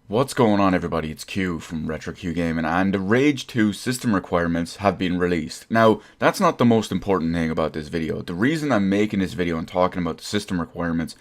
What's going on, everybody? It's Q from RetroQ Gaming, and the Rage 2 system requirements have been released. Now, that's not the most important thing about this video. The reason I'm making this video and talking about the system requirements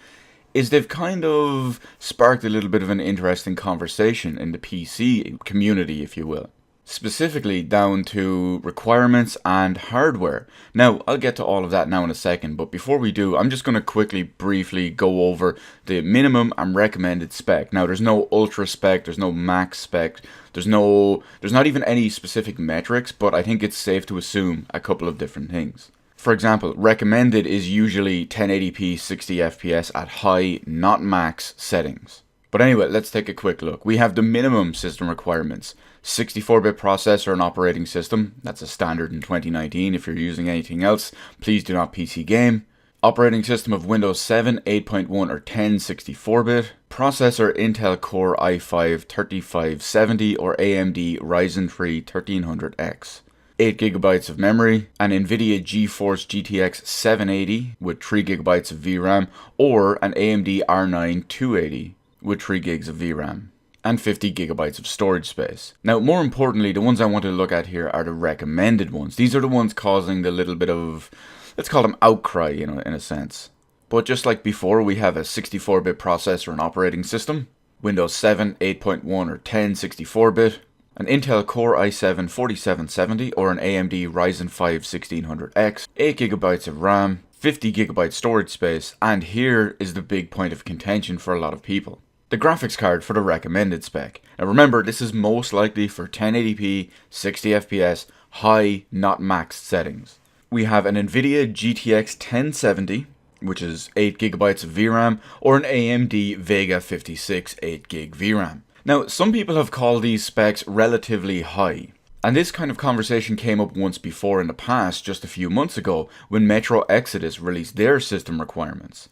is they've kind of sparked a little bit of an interesting conversation in the PC community, if you will. Specifically down to requirements and hardware. Now, I'll get to all of that now in a second, but before we do, I'm just going to quickly, briefly go over the minimum and recommended spec. Now, there's no ultra spec, there's no max spec, there's not even any specific metrics, but I think it's safe to assume a couple of different things. For example, recommended is usually 1080p 60 FPS at high, not max settings. But anyway, let's take a quick look. We have the minimum system requirements. 64-bit processor and operating system. That's a standard in 2019. If you're using anything else, please do not PC game. Operating system of Windows 7, 8.1 or 10 64-bit. Processor Intel Core i5-3570 or AMD Ryzen 3 1300X. 8GB of memory, an NVIDIA GeForce GTX 780 with 3GB of VRAM, or an AMD R9 280 with 3GB of VRAM, and 50GB of storage space. Now, more importantly, the ones I want to look at here are the recommended ones. These are the ones causing the little bit of, let's call them outcry, in a sense. But just like before, we have a 64-bit processor and operating system, Windows 7, 8.1 or 10 64-bit, an Intel Core i7 4770 or an AMD Ryzen 5 1600X, 8GB of RAM, 50GB storage space, and here is the big point of contention for a lot of people. The graphics card for the recommended spec. Now remember, this is most likely for 1080p, 60 FPS, high, not maxed settings. We have an NVIDIA GTX 1070, which is 8GB of VRAM, or an AMD Vega 56 8GB VRAM. Now, some people have called these specs relatively high. And this kind of conversation came up once before in the past, just a few months ago, when Metro Exodus released their system requirements.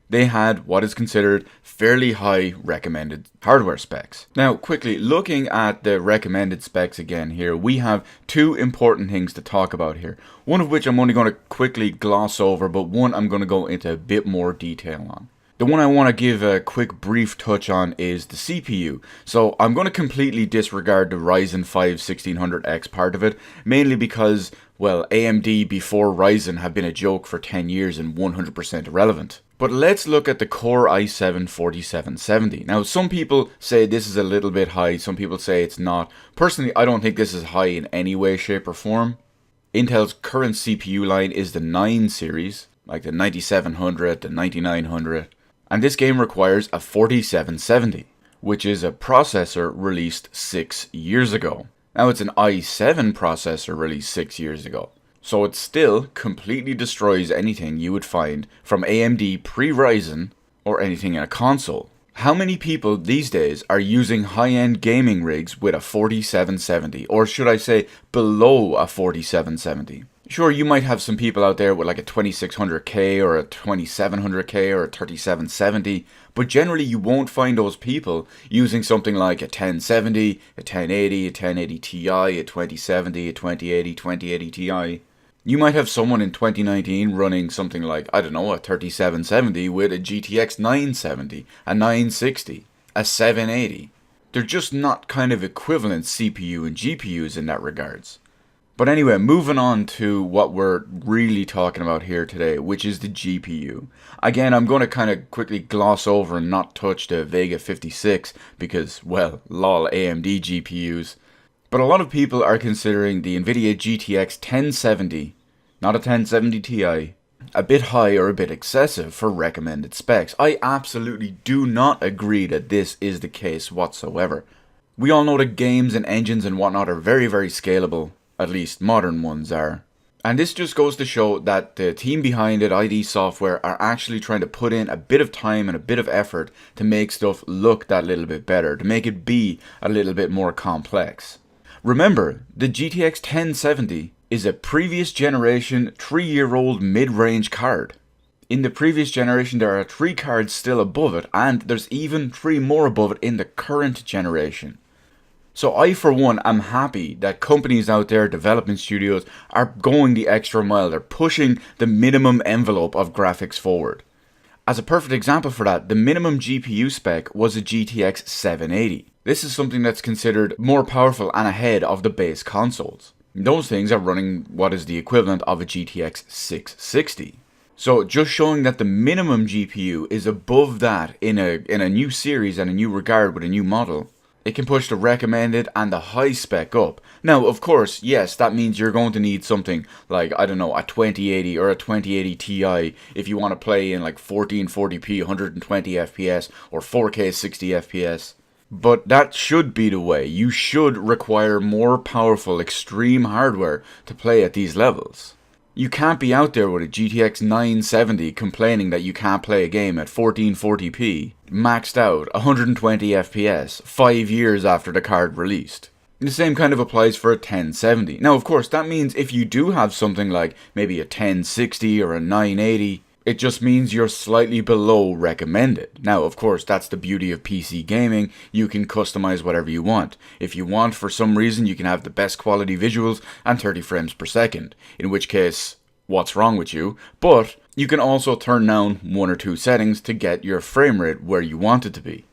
They had what is considered fairly high recommended hardware specs. Now, quickly looking at the recommended specs again here, we have two important things to talk about here. One of which I'm only going to quickly gloss over, but one I'm going to go into a bit more detail on. The one I want to give a quick brief touch on is the CPU. So I'm going to completely disregard the Ryzen 5 1600X part of it, mainly because, well, AMD before Ryzen have been a joke for 10 years and 100% irrelevant. But let's look at the Core i7 4770. Now, some people say this is a little bit high, some people say it's not. Personally, I don't think this is high in any way, shape or form. Intel's current CPU line is the 9 series, like the 9700, the 9900. And this game requires a 4770, which is a processor released 6 years ago. Now, it's an i7 processor released 6 years ago. So it still completely destroys anything you would find from AMD pre-Ryzen or anything in a console. How many people these days are using high-end gaming rigs with a 4770, or should I say below a 4770? Sure, you might have some people out there with like a 2600K or a 2700K or a 3770, but generally you won't find those people using something like a 1070, a 1080, a 1080 Ti, a 2070, a 2080, 2080 Ti. You might have someone in 2019 running something like, I don't know, a 3770 with a GTX 970, a 960, a 780. They're just not kind of equivalent CPU and GPUs in that regards. But anyway, moving on to what we're really talking about here today, which is the GPU. Again, I'm going to kind of quickly gloss over and not touch the Vega 56 because, well, lol, AMD GPUs. But a lot of people are considering the NVIDIA GTX 1070, not a 1070 Ti, a bit high or a bit excessive for recommended specs. I absolutely do not agree that this is the case whatsoever. We all know that games and engines and whatnot are very, very scalable. At least modern ones are. And this just goes to show that the team behind it, ID Software, are actually trying to put in a bit of time and a bit of effort to make stuff look that little bit better, to make it be a little bit more complex. Remember, the GTX 1070 is a previous generation 3-year-old mid-range card. In the previous generation there are 3 cards still above it, and there's even 3 more above it in the current generation. So I, for one, am happy that companies out there, development studios, are going the extra mile. They're pushing the minimum envelope of graphics forward. As a perfect example for that, the minimum GPU spec was a GTX 780. This is something that's considered more powerful and ahead of the base consoles. Those things are running what is the equivalent of a GTX 660. So just showing that the minimum GPU is above that in a new series and a new regard with a new model, it can push the recommended and the high spec up. Now, of course, yes, that means you're going to need something like, I don't know, a 2080 or a 2080 Ti if you want to play in like 1440p 120 FPS or 4K 60 FPS. But that should be the way. You should require more powerful extreme hardware to play at these levels. You can't be out there with a GTX 970 complaining that you can't play a game at 1440p, maxed out, 120 FPS, 5 years after the card released. The same kind of applies for a 1070. Now, of course, that means if you do have something like maybe a 1060 or a 980, it just means you're slightly below recommended. Now, of course, that's the beauty of PC gaming. You can customize whatever you want. If you want, for some reason, you can have the best quality visuals and 30 frames per second. In which case, what's wrong with you? But you can also turn down 1 or 2 settings to get your frame rate where you want it to be.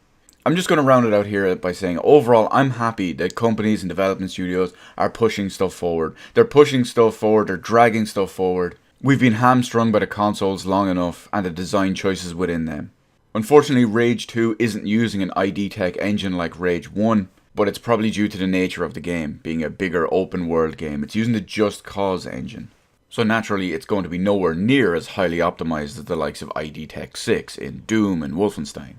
I'm just going to round it out here by saying overall I'm happy that companies and development studios are pushing stuff forward. They're pushing stuff forward, they're dragging stuff forward. We've been hamstrung by the consoles long enough and the design choices within them. Unfortunately, Rage 2 isn't using an ID Tech engine like Rage 1, but it's probably due to the nature of the game, being a bigger open world game. It's using the Just Cause engine. So naturally, it's going to be nowhere near as highly optimized as the likes of ID Tech 6 in Doom and Wolfenstein.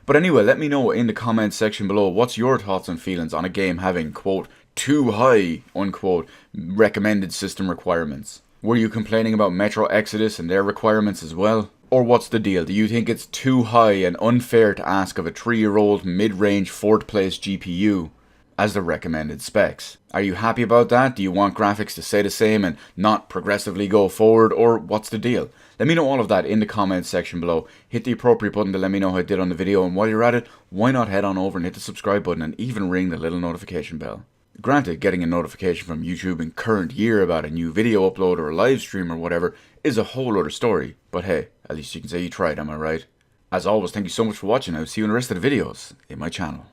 But anyway, let me know in the comments section below what's your thoughts and feelings on a game having, quote, too high, unquote, recommended system requirements. Were you complaining about Metro Exodus and their requirements as well? Or what's the deal? Do you think it's too high and unfair to ask of a 3-year-old mid-range 4th place GPU as the recommended specs? Are you happy about that? Do you want graphics to stay the same and not progressively go forward? Or what's the deal? Let me know all of that in the comments section below. Hit the appropriate button to let me know how I did on the video, and while you're at it, why not head on over and hit the subscribe button and even ring the little notification bell. Granted, getting a notification from YouTube in current year about a new video upload or a live stream or whatever is a whole other story. But hey, at least you can say you tried, am I right? As always, thank you so much for watching. I'll see you in the rest of the videos in my channel.